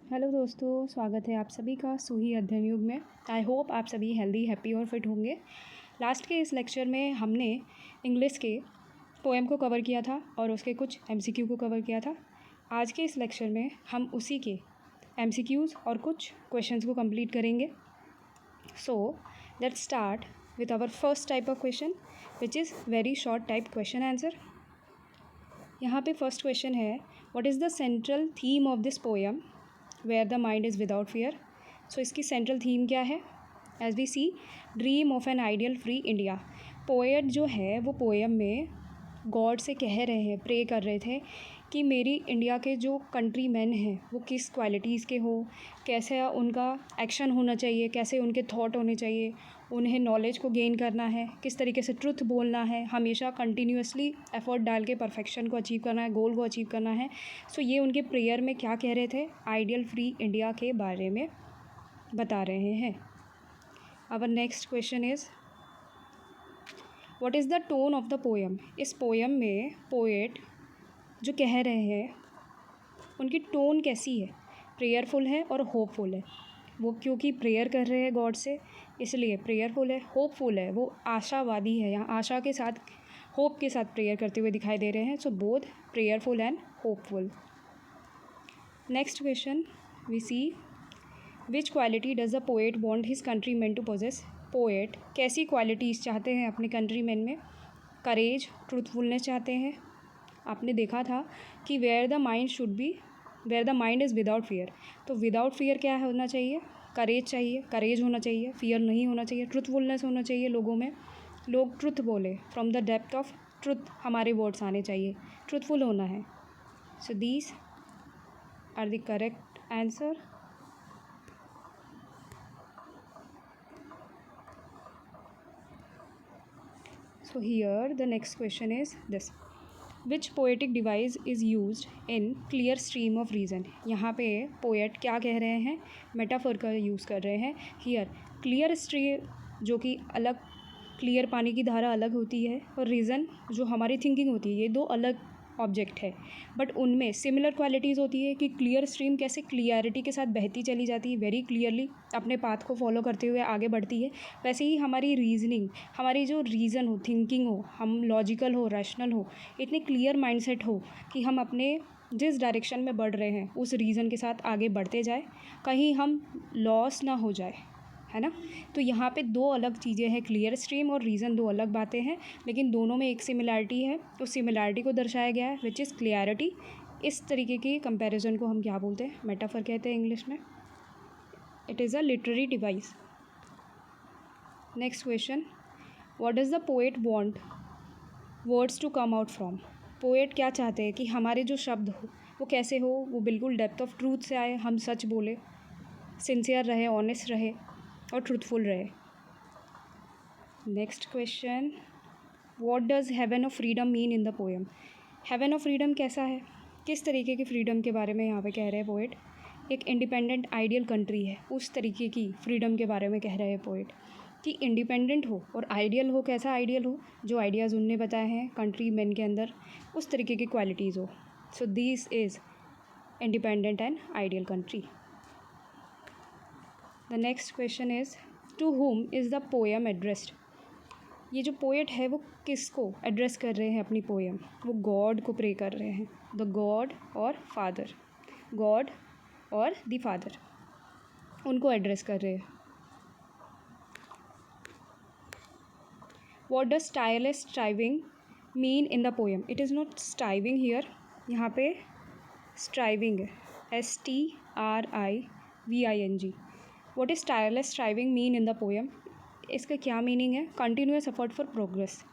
Hello दोस्तों, स्वागत है आप सभी का सूही अध्ययन युग में। आई होप आप सभी हेल्दी, हैप्पी और फिट होंगे। लास्ट के इस लेक्चर में हमने इंग्लिश के पोएम को कवर किया था और उसके कुछ एमसीक्यू को कवर किया था। आज के इस लेक्चर में हम उसी के एमसीक्यूज़ और कुछ क्वेश्चंस को कंप्लीट करेंगे। So let's start with our first type of question which is very short type question answer. यहाँ पे फर्स्ट क्वेश्चन है, what is the central theme of this poem where the mind is without fear. So इसकी central theme क्या है? As we see, dream of an ideal free India. Poet जो है वो poem में गॉड से कह रहे हैं, प्रे कर रहे थे कि मेरी इंडिया के जो कंट्री मैन हैं वो किस क्वालिटीज़ के हो, कैसे उनका एक्शन होना चाहिए, कैसे उनके थॉट होने चाहिए, उन्हें नॉलेज को गेन करना है, किस तरीके से ट्रुथ बोलना है, हमेशा कंटिन्यूसली एफर्ट डाल के परफेक्शन को अचीव करना है, गोल को अचीव करना है। सो ये उनके प्रेयर में क्या कह रहे थे? आइडियल फ्री इंडिया के बारे में बता रहे हैं। Our next question is, what is the tone of the poem. इस पोएम में पोएट जो कह रहे हैं उनकी टोन कैसी है? प्रेयरफुल है और होपफुल है। वो क्योंकि प्रेयर कर रहे हैं गॉड से इसलिए प्रेयरफुल है। होपफुल है, वो आशावादी है, यहाँ आशा के साथ, होप के साथ प्रेयर करते हुए दिखाई दे रहे हैं। So both prayerful and hopeful. Next question we see, which quality does the poet want his countryman to possess. Poet कैसी क्वालिटीज़ चाहते हैं अपने कंट्री मैन में? करेज, ट्रूथफुलनेस चाहते हैं। आपने देखा था कि where the mind should be, where the mind is without fear. तो विदाउट फियर क्या होना चाहिए? करेज चाहिए, करेज होना चाहिए, फियर नहीं होना चाहिए। ट्रुथफुलनेस होना चाहिए लोगों में, लोग ट्रुथ बोले, from the depth of truth हमारे वर्ड्स आने चाहिए, ट्रुथफुल होना है। So these are the correct answer. So here the next question is this, which poetic device is used in clear stream of reason। यहाँ पे poet क्या कह रहे हैं? मेटाफर का यूज़ कर रहे हैं। हियर क्लियर स्ट्रीम जो कि अलग, क्लियर पानी की धारा अलग होती है और रीज़न जो हमारी थिंकिंग होती है, ये दो अलग ऑब्जेक्ट है, बट उनमें सिमिलर क्वालिटीज़ होती है कि क्लियर स्ट्रीम कैसे क्लियरिटी के साथ बहती चली जाती है, वेरी क्लियरली अपने पाथ को फॉलो करते हुए आगे बढ़ती है। वैसे ही हमारी रीजनिंग, हमारी जो रीज़न हो, थिंकिंग हो, हम लॉजिकल हो, रैशनल हो, इतनी क्लियर माइंडसेट हो कि हम अपने जिस डायरेक्शन में बढ़ रहे हैं उस रीज़न के साथ आगे बढ़ते जाए, कहीं हम लॉस ना हो जाए, है ना। तो यहाँ पे दो अलग चीज़ें हैं, क्लियर स्ट्रीम और रीज़न, दो अलग बातें हैं, लेकिन दोनों में एक सिमिलैरिटी है। उस सिमिलैरिटी को दर्शाया गया है विच इज़ क्लियरिटी। इस तरीके की कंपैरिजन को हम क्या बोलते हैं? मेटाफर कहते हैं इंग्लिश में। It is a literary device. Next question, what does the poet want words to come out from. Poet क्या चाहते हैं कि हमारे जो शब्द हो वो कैसे हो? वो बिल्कुल डेप्थ ऑफ ट्रूथ से आए, हम सच बोले, सिंसियर रहे, ऑनेस्ट रहे और ट्रूथफुल रहे। Next question, what does heaven of freedom mean in the poem. Heaven of freedom कैसा है? किस तरीके की फ्रीडम के बारे में यहाँ पे कह रहे हैं पोएट? एक इंडिपेंडेंट आइडियल कंट्री है, उस तरीके की फ्रीडम के बारे में कह रहे हैं पोएट कि इंडिपेंडेंट हो और आइडियल हो। कैसा आइडियल हो? जो आइडियाज़ उनने बताए हैं कंट्री मैन के अंदर, उस तरीके की क्वालिटीज़ हो। So this is independent and ideal country. The next question is, to whom is the poem addressed. ये जो पोएट है वो किसको एड्रेस कर रहे हैं अपनी पोएम? वो गॉड को प्रे कर रहे हैं, द गॉड और फादर, गॉड और द फादर, उनको एड्रेस कर रहे हैं। What does tireless striving mean in the poem. It is not striving here, यहाँ पे स्ट्राइविंग है, STRIVING। What is tireless striving mean in the poem. इसका क्या मीनिंग है? Continuous effort for progress.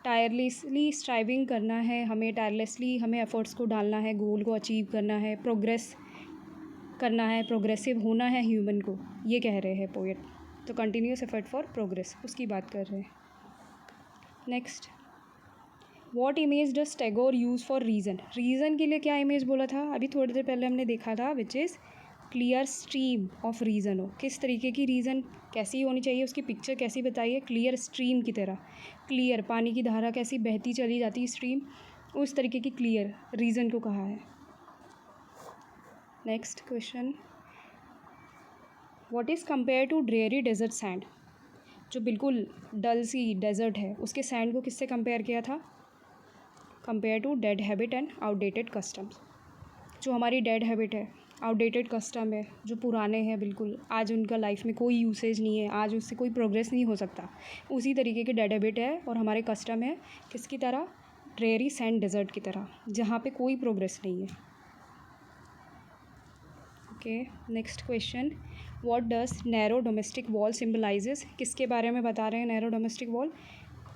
Tirelessly striving करना है हमें, टायरलेसली हमें एफर्ट्स को डालना है, गोल को अचीव करना है, प्रोग्रेस करना है, प्रोग्रेसिव होना है ह्यूमन को, ये कह रहे हैं पोएट। तो कंटिन्यूस एफर्ट फॉर प्रोग्रेस, उसकी बात कर रहे हैं। Next, what image does Tagore use for reason. Reason के लिए क्या इमेज बोला था? अभी थोड़ी देर पहले हमने देखा था, which is clear stream of reason हो। किस तरीके की रीज़न कैसी होनी चाहिए, उसकी पिक्चर कैसी बताइए? क्लियर स्ट्रीम की तरह, क्लियर पानी की धारा कैसी बहती चली जाती है स्ट्रीम, उस तरीके की क्लियर रीज़न को कहा है। Next question, what is compare to dreary desert sand, जो बिल्कुल डल सी डेजर्ट है उसके सैंड को किससे कंपेयर किया था? Compare to dead habit and outdated customs. जो हमारी डेड हैबिट है, आउटडेटेड कस्टम है, जो पुराने हैं बिल्कुल, आज उनका लाइफ में कोई यूसेज नहीं है, आज उससे कोई प्रोग्रेस नहीं हो सकता, उसी तरीके की डेड हैबिट है और हमारे कस्टम है किसकी तरह? ड्रेयरी सैंड डेजर्ट की तरह, जहाँ पे कोई प्रोग्रेस नहीं है। Okay, next question, what does narrow domestic wall symbolizes, किसके बारे में बता रहे हैं narrow domestic wall?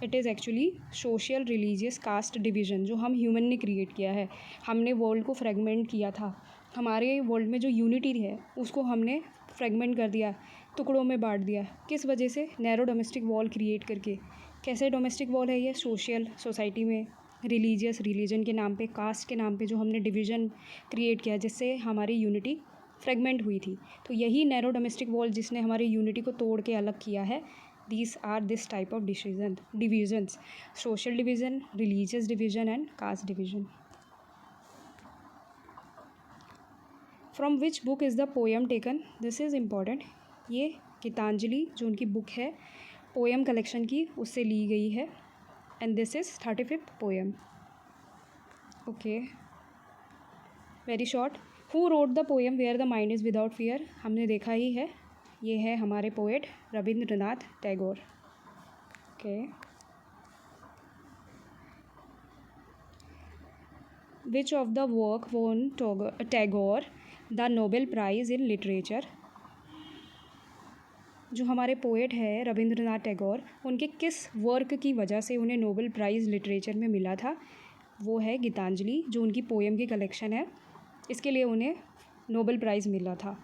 It is actually social religious caste division, जो हम ह्यूमन ने क्रिएट किया है। हमने वर्ल्ड को फ्रेगमेंट किया था, हमारे वर्ल्ड में जो यूनिटी है उसको हमने फ्रेगमेंट कर दिया, टुकड़ों में बांट दिया। किस वजह से? नैरो डोमेस्टिक वॉल क्रिएट करके। कैसे डोमेस्टिक वॉल है ये? सोशल सोसाइटी में रिलीजियस, रिलीजन के नाम पे, कास्ट के नाम पे जो हमने डिवीज़न क्रिएट किया जिससे हमारी यूनिटी फ्रेगमेंट हुई थी। तो यही नैरो डोमेस्टिक वॉल जिसने हमारी यूनिटी को तोड़ के अलग किया है। These are this type of divisions: social division, religious division and caste division. From which book is the poem taken? This is important. ये गीतांजलि जो उनकी बुक है पोएम कलेक्शन की, उससे ली गई है। And this is 35th poem. Okay, very short. Who wrote the poem where the mind is without fear? हमने देखा ही है, ये है हमारे poet Rabindranath Tagore. Okay, which of the work won Tagore the Nobel prize in literature? जो हमारे पोएट हैं रविंद्रनाथ टैगोर, उनके किस वर्क की वजह से उन्हें नोबेल प्राइज़ लिटरेचर में मिला था? वो है गीतांजलि, जो उनकी पोएम की कलेक्शन है, इसके लिए उन्हें नोबेल प्राइज़ मिला था।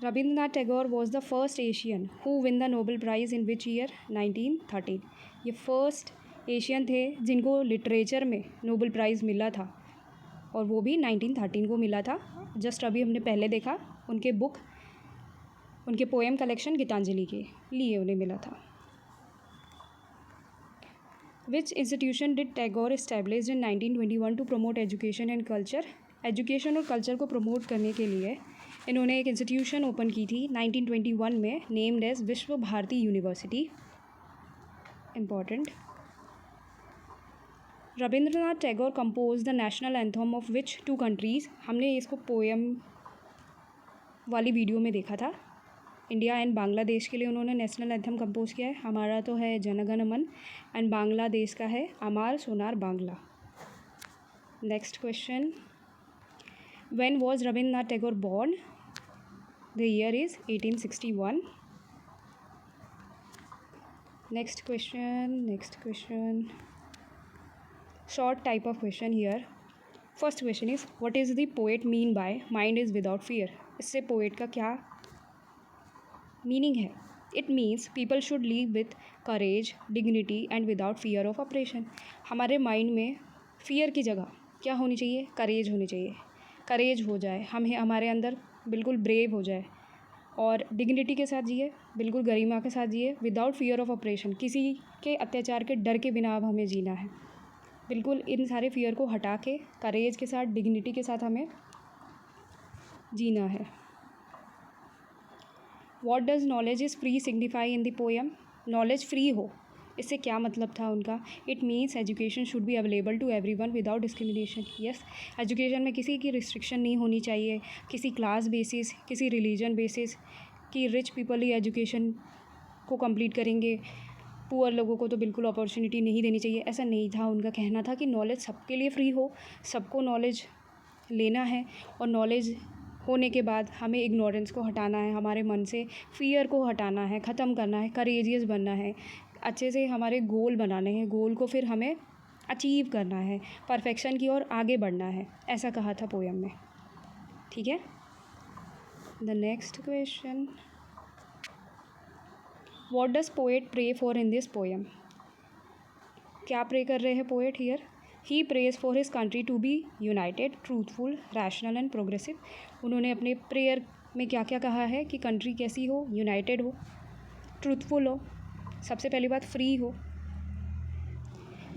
Rabindranath Tagore was the first Asian who win the Nobel Prize in which year? 1913। ये फर्स्ट एशियन थे जिनको लिटरेचर में नोबेल प्राइज़ मिला था, और वो भी 1913 को मिला था। जस्ट अभी हमने पहले देखा उनके बुक, उनके पोएम कलेक्शन गीतांजलि के लिए उन्हें मिला था। Which institution did Tagore establish in 1921 to promote education and culture? Education और कल्चर को प्रमोट करने के लिए इन्होंने एक इंस्टीट्यूशन ओपन की थी 1921 में, named as Vishwa Bharati university. Important. Rabindranath Tagore compose the national anthem of which two countries? हमने इसको पोएम वाली वीडियो में देखा था। इंडिया एंड बांग्लादेश के लिए उन्होंने नेशनल एंथम कंपोज किया है। हमारा तो है जनगण मन, एंड बांग्लादेश का है Amar Sonar Bangla. Next question, when was Rabindranath Tagore born? The year is 1861. Next question. Short type of question here. First question is, what is the poet mean by mind is without fear? इससे poet का क्या meaning है? It means people should live with courage, dignity and without fear of oppression. हमारे mind में fear की जगह क्या होनी चाहिए? courage होनी चाहिए। courage हो जाए, हमें हमारे अंदर बिल्कुल ब्रेव हो जाए, और डिग्निटी के साथ जिए, बिल्कुल गरिमा के साथ जिए, विदाउट फियर ऑफ ऑपरेशन, किसी के अत्याचार के डर के बिना अब हमें जीना है। बिल्कुल इन सारे फियर को हटा के करेज के साथ, डिग्निटी के साथ हमें जीना है। What does knowledge is free signify in the poem? Knowledge free हो, इससे क्या मतलब था उनका? It means education should be available to everyone without discrimination. Yes, education में किसी की रिस्ट्रिक्शन नहीं होनी चाहिए, किसी क्लास बेसिस, किसी रिलीजन बेसिस, कि रिच पीपल ही एजुकेशन को कंप्लीट करेंगे, पुअर लोगों को तो बिल्कुल अपॉर्चुनिटी नहीं देनी चाहिए, ऐसा नहीं था। उनका कहना था कि नॉलेज सबके लिए फ्री हो, सबको नॉलेज लेना है, और नॉलेज होने के बाद हमें इग्नोरेंस को हटाना है, हमारे मन से फियर को हटाना है, ख़त्म करना है, करेजियस बनना है, अच्छे से हमारे गोल बनाने हैं, गोल को फिर हमें अचीव करना है, परफेक्शन की ओर आगे बढ़ना है, ऐसा कहा था पोएम में। ठीक है, the next question, what does poet pray for in this poem? क्या प्रे कर रहे हैं poet here? He prays for his country to be united, truthful, rational and progressive. उन्होंने अपने प्रेयर में क्या क्या कहा है? कि कंट्री कैसी हो? यूनाइटेड हो, ट्रूथफुल हो, सबसे पहली बात फ्री हो,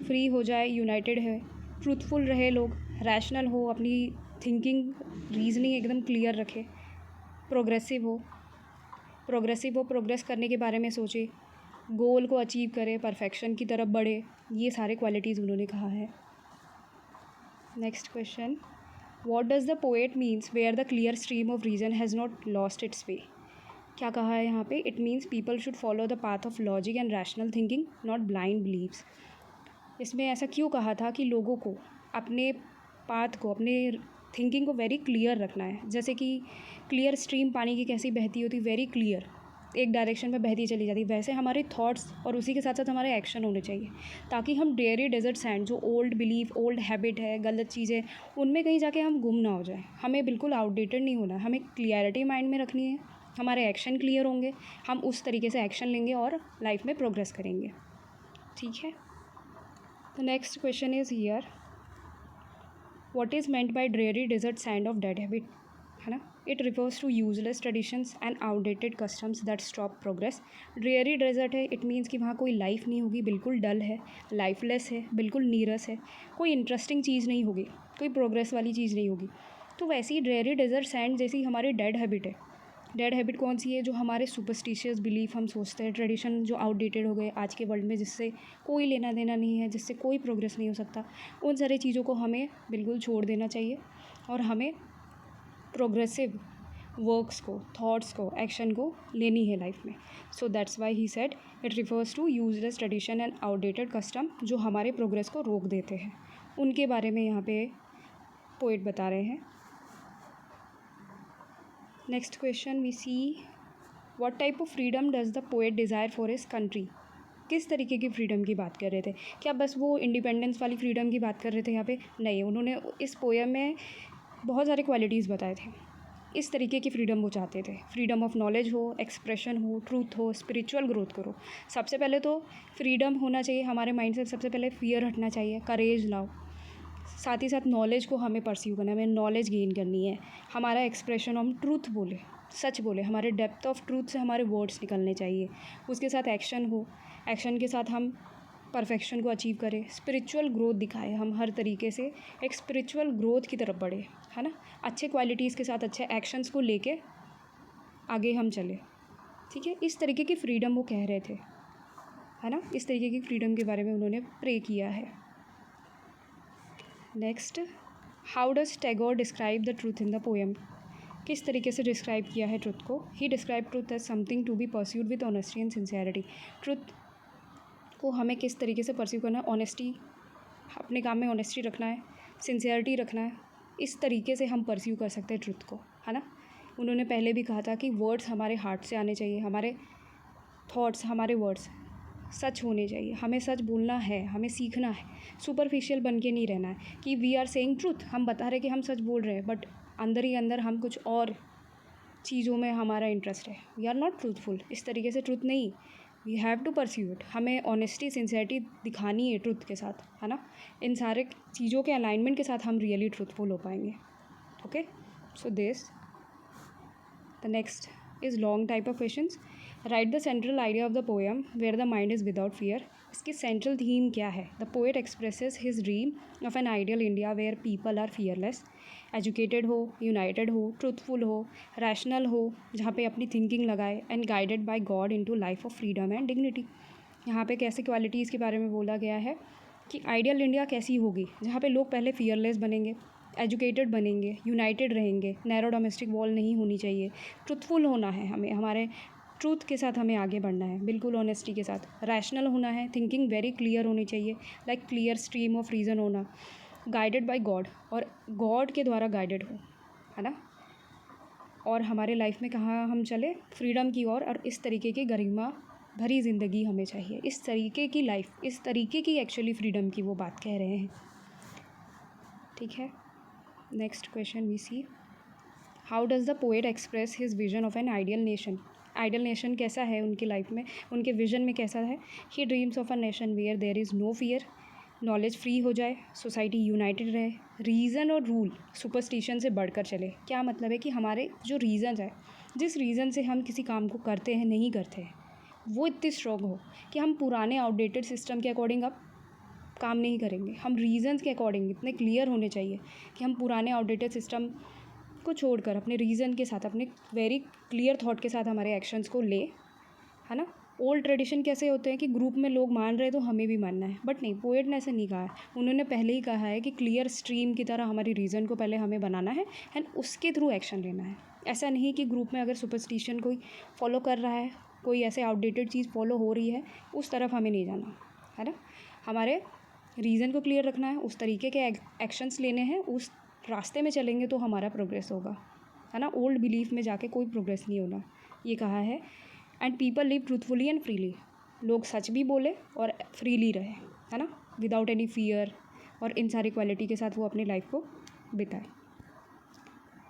फ्री हो जाए, यूनाइटेड है, ट्रूथफुल रहे लोग, रैशनल हो, अपनी थिंकिंग रीजनिंग एकदम क्लियर रखे, प्रोग्रेसिव हो, प्रोग्रेस करने के बारे में सोचे, गोल को अचीव करे, परफेक्शन की तरफ बढ़े, ये सारे क्वालिटीज़ उन्होंने कहा है। Next question, what does the poet means where the clear stream of reason has not lost its way? क्या कहा है यहाँ पे? It means people should follow the path of logic and rational thinking, not blind believes. इसमें ऐसा क्यों कहा था कि लोगों को अपने पाथ को, अपने थिंकिंग को वेरी क्लियर रखना है। जैसे कि क्लियर स्ट्रीम पानी की कैसी बहती होती, वेरी क्लियर, एक डायरेक्शन में बहती चली जाती, वैसे हमारे थॉट्स और उसी के साथ साथ हमारे एक्शन होने चाहिए, ताकि हम डेयरी डेजर्ट सैंड, जो ओल्ड बिलीफ, ओल्ड हैबिट है, गलत चीज़ें, उनमें कहीं जाके हम गुम ना हो जाए। हमें बिल्कुल आउटडेटेड नहीं होना, हमें क्लियरिटी माइंड में रखनी है, हमारे एक्शन क्लियर होंगे, हम उस तरीके से एक्शन लेंगे और लाइफ में प्रोग्रेस करेंगे। ठीक है, the next question is here, what is meant by dreary desert sand of dead habit? है ना, it refers to useless traditions and outdated customs that stop progress. Dreary desert है, it means कि वहाँ कोई life नहीं होगी, बिल्कुल डल है, लाइफलेस है, बिल्कुल नीरस है, कोई इंटरेस्टिंग चीज़ नहीं होगी, कोई प्रोग्रेस वाली चीज़ नहीं होगी। तो वैसी ड्रेयरी डेजर्ट सैंड जैसी हमारी डेड हैबिट है। डेड हैबिट कौन सी है? जो हमारे सुपरस्टिशियस बिलीफ, हम सोचते हैं, ट्रेडिशन जो आउटडेटेड हो गए आज के वर्ल्ड में, जिससे कोई लेना देना नहीं है, जिससे कोई प्रोग्रेस नहीं हो सकता, उन सारी चीज़ों को हमें बिल्कुल छोड़ देना चाहिए और हमें प्रोग्रेसिव वर्क्स को, थॉट्स को, एक्शन को लेनी है लाइफ में। So that's why he said it refers to useless tradition and outdated custom, जो हमारे प्रोग्रेस को रोक देते हैं, उनके बारे में यहाँ पे पोएट बता रहे हैं। Next question we see, what type of freedom does the poet desire for his country? किस तरीके की फ्रीडम की बात कर रहे थे? क्या बस वो इंडिपेंडेंस वाली फ्रीडम की बात कर रहे थे यहाँ पे? नहीं, उन्होंने इस पोएम में बहुत सारे क्वालिटीज़ बताए थे। इस तरीके की फ्रीडम वो चाहते थे, फ्रीडम ऑफ नॉलेज हो, एक्सप्रेशन हो, ट्रूथ हो, स्पिरिचुअल ग्रोथ करो। सबसे पहले तो फ्रीडम होना चाहिए हमारे माइंड से, सबसे पहले फियर हटना चाहिए, करेज लाओ। साथ ही साथ नॉलेज को हमें परस्यू करना है, हमें नॉलेज गेन करनी है। हमारा एक्सप्रेशन, हम ट्रूथ बोले, सच बोले, हमारे डेप्थ ऑफ ट्रूथ से हमारे वर्ड्स निकलने चाहिए। उसके साथ एक्शन हो, एक्शन के साथ हम परफेक्शन को अचीव करें, स्पिरिचुअल ग्रोथ दिखाए, हम हर तरीके से एक स्पिरिचुअल ग्रोथ की तरफ बढ़े, है ना, अच्छे क्वालिटीज़ के साथ अच्छे एक्शंस को लेके आगे हम चले। ठीक है, इस तरीके की फ्रीडम वो कह रहे थे, है ना, इस तरीके की फ्रीडम के बारे में उन्होंने प्रे किया है। Next, how does Tagore describe the truth in the poem? किस तरीके से डिस्क्राइब किया है ट्रुथ को? He describe truth as something to be pursued with honesty and sincerity. Truth को हमें किस तरीके से परस्यू करना है? ऑनेस्टी, अपने काम में ऑनेस्टी रखना है, सिंसियरिटी रखना है, इस तरीके से हम परस्यू कर सकते हैं ट्रुथ को, है ना। उन्होंने पहले भी कहा था कि वर्ड्स हमारे हार्ट से आने चाहिए, हमारे थॉट्स, हमारे वर्ड्स सच होने चाहिए, हमें सच बोलना है, हमें सीखना है, सुपरफिशियल बन के नहीं रहना है कि वी आर सेइंग ट्रूथ, हम बता रहे कि हम सच बोल रहे हैं, बट अंदर ही अंदर हम कुछ और चीज़ों में हमारा इंटरेस्ट है, वी आर नॉट ट्रूथफुल। इस तरीके से ट्रूथ नहीं, we have to pursue it, हमें ऑनेस्टी, सिंसियरिटी दिखानी है ट्रूथ के साथ, है ना। इन सारे चीज़ों के अलाइनमेंट के साथ हम रियली ट्रूथफुल हो पाएंगे। Okay, so this the next is long type of questions. Write the central idea of the poem where the mind is without fear. इसकी सेंट्रल थीम क्या है? The poet expresses his dream of an ideal India where people are fearless, educated हो, united हो, truthful हो, rational हो, जहाँ पे अपनी थिंकिंग लगाए, and guided by God into life of freedom and dignity. यहाँ पे कैसे क्वालिटीज़ के बारे में बोला गया है कि आइडियल इंडिया कैसी होगी, जहाँ पे लोग पहले फियरलेस बनेंगे, एजुकेटेड बनेंगे, यूनाइटेड रहेंगे, नैरो डोमेस्टिक वॉल नहीं होनी चाहिए, ट्रूथफुल होना है हमें, हमारे ट्रूथ के साथ हमें आगे बढ़ना है, बिल्कुल ऑनेस्टी के साथ, रैशनल होना है, थिंकिंग वेरी क्लियर होनी चाहिए, like clear stream of reason होना, गाइडेड बाय गॉड, और गॉड के द्वारा गाइडेड हो, है ना। और हमारे लाइफ में कहाँ हम चले? फ्रीडम की ओर, और इस तरीके की गरिमा भरी ज़िंदगी हमें चाहिए, इस तरीके की लाइफ, इस तरीके की एक्चुअली फ्रीडम की वो बात कह रहे हैं। ठीक है, next question we see, how does the poet express his vision of an ideal nation? Ideal nation कैसा है उनकी लाइफ में, उनके विजन में कैसा है? He dreams of a nation where there is no fear, knowledge free हो जाए, सोसाइटी यूनाइटेड रहे, रीज़न और रूल सुपरस्टिशन से बढ़कर चले। क्या मतलब है कि हमारे जो रीज़न है, जिस रीज़न से हम किसी काम को करते हैं, नहीं करते हैं, वो इतनी स्ट्रॉन्ग हो कि हम पुराने आउटडेटेड सिस्टम के अकॉर्डिंग अब काम नहीं करेंगे। हम रीज़न्स के अकॉर्डिंग इतने क्लियर होने चाहिए कि हम पुराने आउटडेटेड सिस्टम को छोड़कर अपने रीज़न के साथ, अपने वेरी क्लियर थॉट के साथ हमारे एक्शंस को ले, है ना। ओल्ड ट्रेडिशन कैसे होते हैं कि ग्रुप में लोग मान रहे तो हमें भी मानना है, बट नहीं, पोएट ने ऐसे नहीं कहा है। उन्होंने पहले ही कहा है कि क्लियर स्ट्रीम की तरह हमारी रीज़न को पहले हमें बनाना है एंड उसके थ्रू एक्शन लेना है। ऐसा नहीं कि ग्रुप में अगर सुपरस्टिशन कोई फॉलो कर रहा है, कोई ऐसे आउटडेटेड चीज़ फॉलो हो रही है, उस तरफ हमें नहीं जाना, है ना। हमारे रीज़न को क्लियर रखना है, उस तरीके के एक्शंस लेने हैं, उस रास्ते में चलेंगे तो हमारा प्रोग्रेस होगा, है ना। ओल्ड बिलीफ में जाके कोई प्रोग्रेस नहीं होना, ये कहा है। And people live truthfully and freely, लोग सच भी बोले और फ्रीली रहे, है ना, विदाउट एनी फियर, और इन सारी क्वालिटी के साथ वो अपनी लाइफ को बिताए।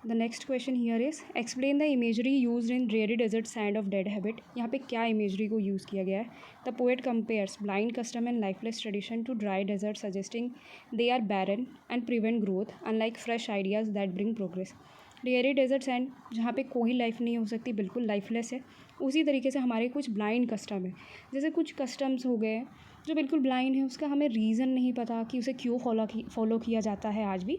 The next question here is explain the imagery used in dreary desert sand of dead habit. यहाँ पे क्या इमेजरी को यूज़ किया गया है? The poet compares blind custom and lifeless tradition to dry desert, suggesting they are barren and prevent growth unlike fresh ideas that bring progress. Dreary desert sand जहाँ पे कोई लाइफ नहीं हो सकती, बिल्कुल लाइफलेस है, उसी तरीके से हमारे कुछ ब्लाइंड कस्टम है। जैसे कुछ कस्टम्स हो गए जो बिल्कुल ब्लाइंड है, उसका हमें रीज़न नहीं पता कि उसे क्यों फॉलो किया जाता है आज भी,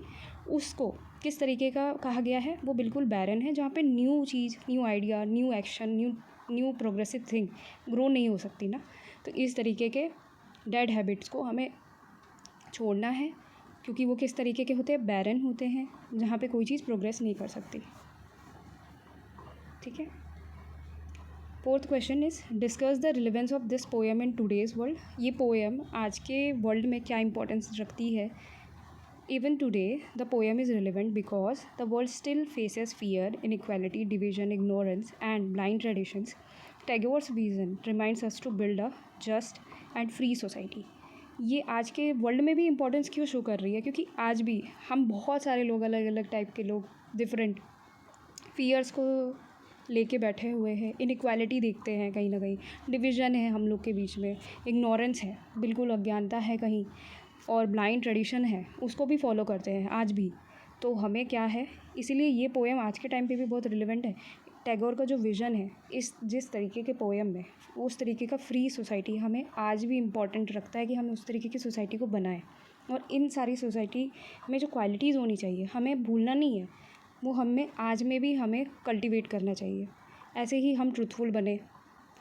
उसको किस तरीके का कहा गया है, वो बिल्कुल बैरन है, जहाँ पे न्यू चीज़, new idea, new action, new progressive thing grow नहीं हो सकती ना। तो इस तरीके के डेड हैबिट्स को हमें छोड़ना है, क्योंकि वो किस तरीके के होते हैं? बैरन होते हैं, जहाँ पे कोई चीज़ प्रोग्रेस नहीं कर सकती। ठीक है। Fourth question is discuss the relevance of this poem in today's world. ये पोएम आज के वर्ल्ड में क्या इंपॉर्टेंस रखती है? Even today, the poem is relevant because the world still faces fear, inequality, division, ignorance, and blind traditions. Tagore's vision reminds us to build a just and free society. ये आज के world में भी importance क्यों show कर रही है? क्योंकि आज भी हम बहुत सारे लोग, अलग अलग टाइप के लोग, डिफरेंट फियर्स को लेके बैठे हुए हैं, इनइक्वालिटी देखते हैं, कहीं ना कहीं डिविज़न है हम लोग के बीच में, इग्नोरेंस है, बिल्कुल अज्ञानता है कहीं, और ब्लाइंड ट्रेडिशन है, उसको भी फॉलो करते हैं आज भी। तो हमें क्या है, इसीलिए ये पोएम आज के टाइम पे भी बहुत रिलेवेंट है। टैगोर का जो विज़न है, जिस तरीके के पोएम में, उस तरीके का फ्री सोसाइटी हमें आज भी इम्पॉर्टेंट रखता है कि हमें उस तरीके की सोसाइटी को बनाएं। और इन सारी सोसाइटी में जो क्वालिटीज़ होनी चाहिए हमें भूलना नहीं है, वो हमें आज में भी हमें कल्टिवेट करना चाहिए। ऐसे ही हम ट्रूथफुल बने,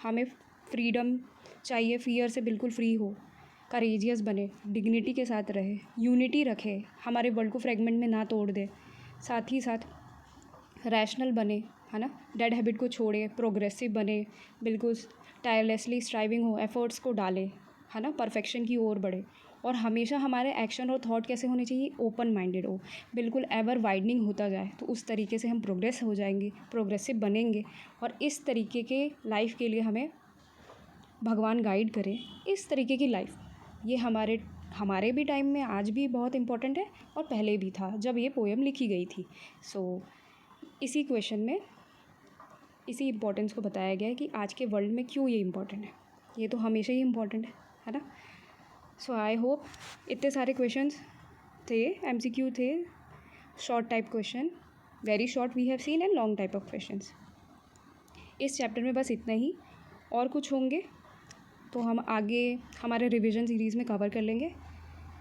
हमें फ्रीडम चाहिए, फियर से बिल्कुल फ्री हो, करेजियस बने, डिग्निटी के साथ रहे, यूनिटी रखे, हमारे वर्ल्ड को फ्रेगमेंट में ना तोड़ दे, साथ ही साथ रैशनल बने, है ना, डेड हैबिट को छोड़े, प्रोग्रेसिव बने, बिल्कुल टायरलेसली स्ट्राइविंग हो, एफर्ट्स को डाले, है ना, परफेक्शन की ओर बढ़े। और हमेशा हमारे एक्शन और थॉट कैसे होने चाहिए? ओपन माइंडेड हो, बिल्कुल एवर वाइडनिंग होता जाए, तो उस तरीके से हम प्रोग्रेस हो जाएंगे, प्रोग्रेसिव बनेंगे। और इस तरीके के लाइफ के लिए हमें भगवान गाइड करें, इस तरीके की लाइफ। ये हमारे भी टाइम में आज भी बहुत इम्पोर्टेंट है, और पहले भी था जब ये पोएम लिखी गई थी। सो इसी क्वेश्चन में इसी इम्पोर्टेंस को बताया गया है कि आज के वर्ल्ड में क्यों ये इम्पोर्टेंट है। ये तो हमेशा ही इम्पोर्टेंट है ना। सो आई होप इतने सारे क्वेश्चंस थे, MCQ थे, short type question, very short we have seen, and long type of questions. इस चैप्टर में बस इतना ही, और कुछ होंगे तो हम आगे हमारे रिवीजन सीरीज़ में कवर कर लेंगे।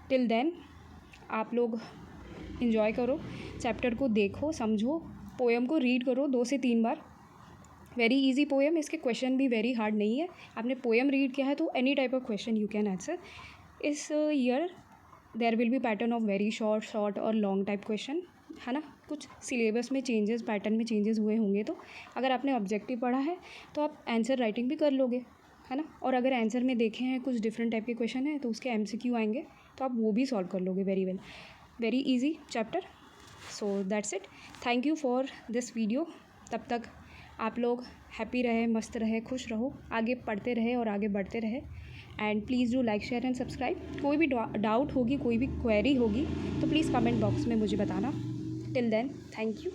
टिल देन आप लोग इन्जॉय करो, चैप्टर को देखो, समझो, पोएम को रीड करो 2 से 3 बार। वेरी इजी पोएम, इसके क्वेश्चन भी वेरी हार्ड नहीं है। आपने पोएम रीड किया है तो any type of question you can answer. इस year there will be pattern of very short और लॉन्ग टाइप क्वेश्चन, है ना। कुछ सिलेबस में चेंजेस, पैटर्न में चेंजेस हुए होंगे, तो अगर आपने ऑब्जेक्टिव पढ़ा है तो आप आंसर राइटिंग भी कर लोगे, है ना। और अगर आंसर में देखे हैं कुछ डिफरेंट टाइप के क्वेश्चन हैं तो उसके MCQ आएंगे, तो आप वो भी सॉल्व कर लोगे very well. Very easy chapter. So that's it, thank you for this video. तब तक आप लोग हैप्पी रहे, मस्त रहे, खुश रहो, आगे पढ़ते रहे और आगे बढ़ते रहे। And please do like, share and subscribe. कोई भी डाउट होगी, कोई भी क्वेरी होगी तो प्लीज़ कमेंट बॉक्स में मुझे बताना। Till then, thank you.